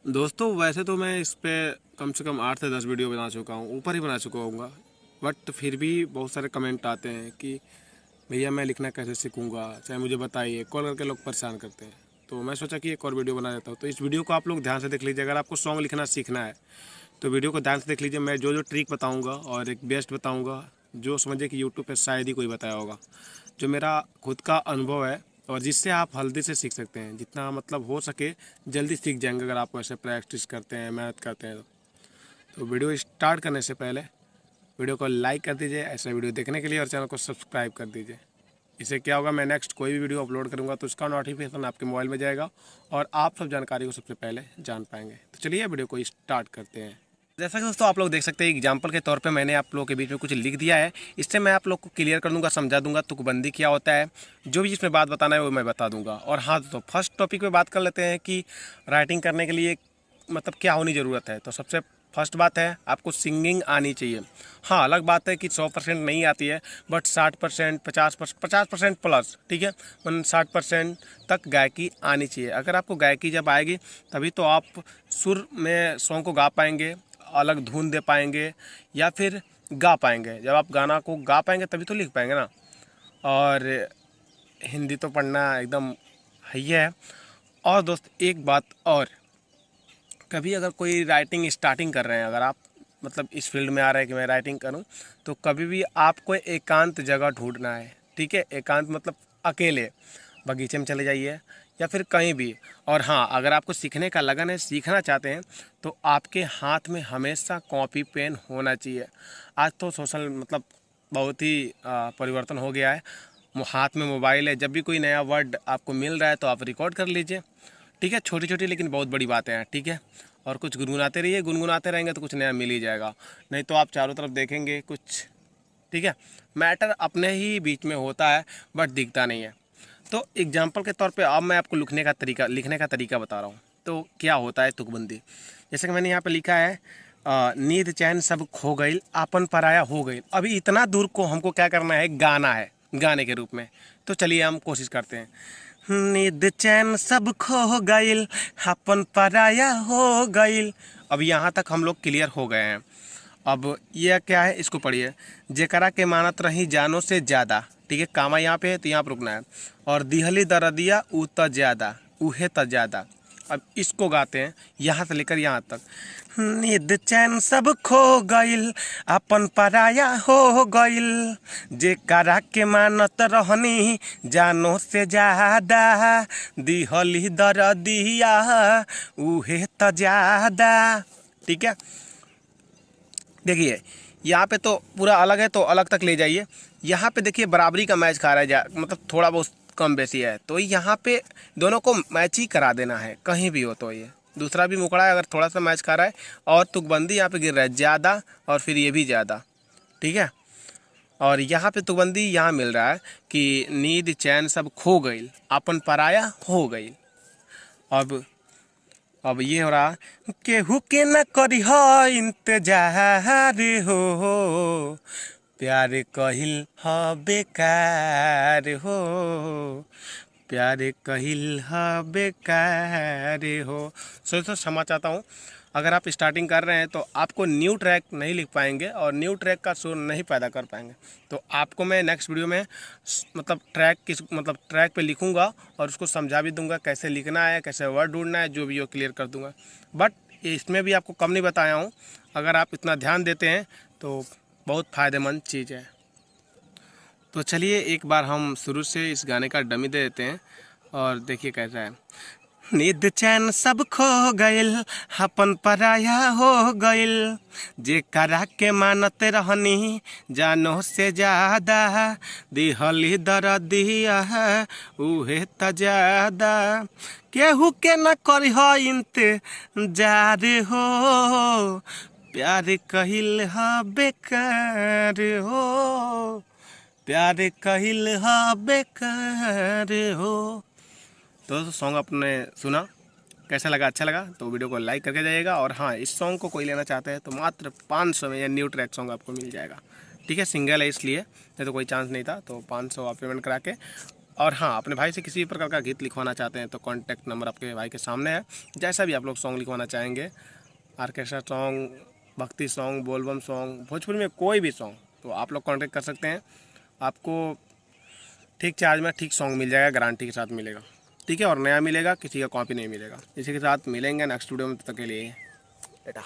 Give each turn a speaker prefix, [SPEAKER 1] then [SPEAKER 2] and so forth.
[SPEAKER 1] दोस्तों वैसे तो मैं इस पे कम से कम 8 से 10 वीडियो बना चुका हूँ, ऊपर ही बना चुका हूँगा। बट फिर भी बहुत सारे कमेंट आते हैं कि भैया मैं लिखना कैसे सीखूँगा, चाहे मुझे बताइए। कॉल करके लोग परेशान करते हैं, तो मैं सोचा कि एक और वीडियो बना देता हूँ। तो इस वीडियो को आप लोग ध्यान से देख लीजिए। अगर आपको सॉन्ग लिखना सीखना है तो वीडियो को ध्यान से देख लीजिए। मैं जो जो ट्रिक बताऊँगा और एक बेस्ट बताऊँगा, जो समझिए कि यूट्यूब पर शायद ही कोई बताया होगा, जो मेरा खुद का अनुभव है और जिससे आप हल्दी से सीख सकते हैं। जितना मतलब हो सके जल्दी सीख जाएंगे अगर आप ऐसे प्रैक्टिस करते हैं, मेहनत करते हैं तो वीडियो स्टार्ट करने से पहले वीडियो को लाइक कर दीजिए ऐसा वीडियो देखने के लिए, और चैनल को सब्सक्राइब कर दीजिए। इससे क्या होगा, मैं नेक्स्ट कोई भी वीडियो अपलोड करूंगा तो उसका नोटिफिकेशन आपके मोबाइल में जाएगा और आप सब जानकारी को सबसे पहले जान पाएंगे। तो चलिए वीडियो को स्टार्ट करते हैं। जैसा कि दोस्तों आप लोग देख सकते हैं, एग्जाम्पल के तौर पे मैंने आप लोगों के बीच में कुछ लिख दिया है। इससे मैं आप लोग को क्लियर कर दूंगा, समझा दूंगा तुकबंदी क्या होता है। जो भी इसमें बात बताना है वो मैं बता दूंगा। और हाँ दोस्तों, फर्स्ट टॉपिक पे बात कर लेते हैं कि राइटिंग करने के लिए मतलब क्या होनी ज़रूरत है। तो सबसे फर्स्ट बात है, आपको सिंगिंग आनी चाहिए। हाँ, अलग बात है कि 100% नहीं आती है, बट 60%, 50% प्लस, ठीक है, 60% तक गायकी आनी चाहिए। अगर आपको गायकी जब आएगी तभी तो आप सुर में सॉन्ग को गा पाएंगे, अलग धुन दे पाएंगे, या फिर गा पाएंगे। जब आप गाना को गा पाएंगे तभी तो लिख पाएंगे ना। और हिंदी तो पढ़ना एकदम है ही है। और दोस्त एक बात और, कभी अगर कोई राइटिंग स्टार्टिंग कर रहे हैं, अगर आप मतलब इस फील्ड में आ रहे हैं कि मैं राइटिंग करूं, तो कभी भी आपको एकांत जगह ढूंढना है। ठीक है, एकांत मतलब अकेले बगीचे में चले जाइए या फिर कहीं भी। और हाँ, अगर आपको सीखने का लगन है, सीखना चाहते हैं, तो आपके हाथ में हमेशा कॉपी पेन होना चाहिए। आज तो सोशल मतलब बहुत ही परिवर्तन हो गया है। हाथ में मोबाइल है, जब भी कोई नया वर्ड आपको मिल रहा है तो आप रिकॉर्ड कर लीजिए। ठीक है, छोटी छोटी लेकिन बहुत बड़ी बातें हैं। ठीक है, और कुछ गुनगुनाते रहिए, गुनगुनाते रहेंगे तो कुछ नया मिल ही जाएगा। नहीं तो आप चारों तरफ देखेंगे कुछ, ठीक है, मैटर अपने ही बीच में होता है बट दिखता नहीं है। तो एग्जाम्पल के तौर पे अब मैं आपको लिखने का तरीका बता रहा हूँ। तो क्या होता है तुकबंदी, जैसे कि मैंने यहाँ पे लिखा है, नींद चैन सब खो गई, आपन पराया हो गई। अभी इतना दूर को हमको क्या करना है, गाना है गाने के रूप में। तो चलिए हम कोशिश करते हैं। नींद चैन सब खो गईल, अपन पराया हो गईल। अब यहाँ तक हम लोग क्लियर हो गए हैं। अब यह क्या है, इसको पढ़िए। जेकरा के मानत रही जानो से ज़्यादा, ठीक है, कामा यहाँ पे है तो यहाँ पर रुकना है। और दिहली दरदिया ऊ त ज़्यादा, उहे त ज़्यादा। अब इसको गाते हैं यहाँ से लेकर यहाँ तक। नींद चैन सब खो गईल, अपन पराया हो गईल। जेकरा के मानत रहनी जानो से ज्यादा, दिहली दरदिया उहे त ज्यादा। ठीक है, देखिए यहाँ पे तो पूरा अलग है, तो अलग तक ले जाइए। यहाँ पे देखिए बराबरी का मैच खा रहा है, मतलब थोड़ा बहुत कम बेसी है, तो यहाँ पे दोनों को मैच ही करा देना है कहीं भी हो। तो ये दूसरा भी मुकड़ा है, अगर थोड़ा सा मैच खा रहा है, और तुकबंदी यहाँ पे गिर रहा है ज़्यादा, और फिर ये भी ज़्यादा। ठीक है, और यहाँ पे तुकबंदी यहाँ मिल रहा है कि नींद चैन सब खो गई, अपन पराया हो गई। अब ये हो रहा, केहू के न करी हो इंतजार हो, प्यार कहिल ह बेकार हो, प्यार कहिल ह बेकार हो। सो क्षमा चाहता हूँ, अगर आप स्टार्टिंग कर रहे हैं तो आपको न्यू ट्रैक नहीं लिख पाएंगे और न्यू ट्रैक का सुर नहीं पैदा कर पाएंगे। तो आपको मैं नेक्स्ट वीडियो में मतलब ट्रैक पे लिखूंगा और उसको समझा भी दूंगा कैसे लिखना है, कैसे वर्ड ढूंढना है, जो भी वो क्लियर कर दूंगा। बट इसमें भी आपको कम नहीं बताया हूँ, अगर आप इतना ध्यान देते हैं तो बहुत फ़ायदेमंद चीज़ है। तो चलिए एक बार हम शुरू से इस गाने का डमी दे देते हैं और देखिए कैसा है। नींद चैन सब खो गईल, अपन पराया हो गईल। जेकरा के मानत रहनी जानो से ज्यादा, दिहली दरदिया उहे त ज्यादा। केहू के न करी हो इंतजार हो, प्यार कहिल ह बेकार हो, प्यार कहिल ह बेकार हो। तो सॉन्ग आपने सुना, कैसा लगा? अच्छा लगा तो वीडियो को लाइक करके जाइएगा। और हाँ, इस सॉन्ग को कोई लेना चाहते हैं तो मात्र 500 में यह न्यू ट्रैक सॉन्ग आपको मिल जाएगा। ठीक है, सिंगल है इसलिए, नहीं तो कोई चांस नहीं था। तो 500 आप पेमेंट करा के और हाँ, अपने भाई से किसी भी प्रकार का गीत लिखवाना चाहते हैं तो कॉन्टैक्ट नंबर आपके भाई के सामने है। जैसा भी आप लोग सॉन्ग लिखवाना चाहेंगे, ऑर्केस्ट्रा सॉन्ग, भक्ति सॉन्ग, बोलबम सॉन्ग, भोजपुरी में कोई भी सॉन्ग, तो आप लोग कॉन्टैक्ट कर सकते हैं। आपको ठीक चार्ज में ठीक सॉन्ग मिल जाएगा, गारंटी के साथ मिलेगा। ठीक है, और नया मिलेगा, किसी का कॉपी नहीं मिलेगा। इसी के साथ मिलेंगे नेक्स्ट वीडियो में, तब तक के लिए टाटा।